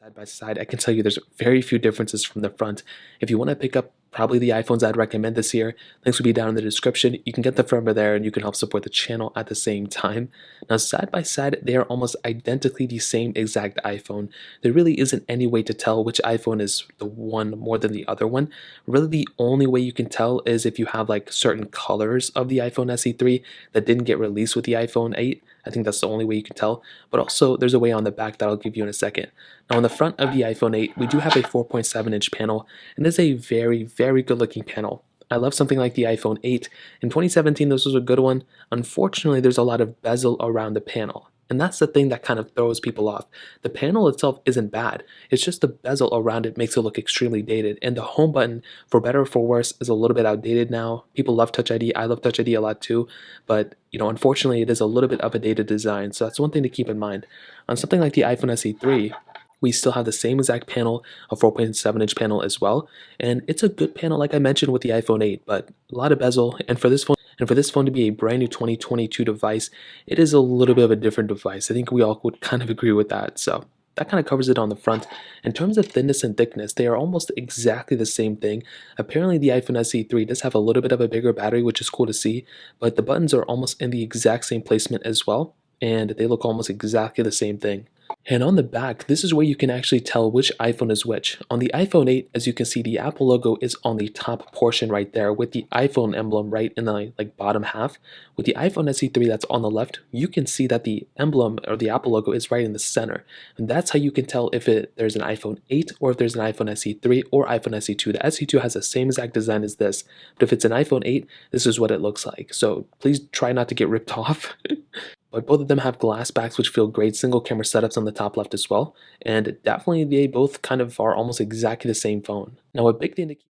Side by side, I can tell you there's very few differences from the front. If you want to pick up probably the iPhones I'd recommend this year, links will be down in the description. You can get them from over there and you can help support the channel at the same time. Now, side by side, they are almost identically the same exact iPhone. There really isn't any way to tell which iPhone is the one more than the other one. Really, the only way you can tell is if you have like certain colors of the iPhone SE3 that didn't get released with the iPhone 8. I think that's the only way you can tell. But also, there's a way on the back that I'll give you in a second. Now on the front of the iPhone 8, we do have a 4.7-inch panel, and it's a very good looking panel. I love something like the iPhone 8. In 2017, this was a good one. Unfortunately, there's a lot of bezel around the panel. And that's the thing that kind of throws people off. The panel itself isn't bad. It's just the bezel around it makes it look extremely dated. And the home button, for better or for worse, is a little bit outdated now. People love Touch ID. I love Touch ID a lot too. But, unfortunately, it is a little bit of a dated design. So that's one thing to keep in mind. On something like the iPhone SE3, we still have the same exact panel, a 4.7-inch panel as well, and it's a good panel like I mentioned with the iPhone 8, but a lot of bezel, and for this phone to be a brand new 2022 device, it is a little bit of a different device. I think we all would kind of agree with that, so that kind of covers it on the front. In terms of thinness and thickness, they are almost exactly the same thing. Apparently the iPhone SE3 does have a little bit of a bigger battery, which is cool to see, but the buttons are almost in the exact same placement as well, and they look almost exactly the same thing. And on the back, this is where you can actually tell which iPhone is which. On the iPhone 8, as you can see, the Apple logo is on the top portion right there with the iPhone emblem right in the bottom half. With the iPhone SE3 that's on the left, you can see that the emblem or the Apple logo is right in the center. And that's how you can tell if there's an iPhone 8 or if there's an iPhone SE3 or iPhone SE2. The SE2 has the same exact design as this, but if it's an iPhone 8, this is what it looks like. So please try not to get ripped off. But both of them have glass backs which feel great, single camera setups on the top left as well, and definitely they both kind of are almost exactly the same phone. Now a big thing to keep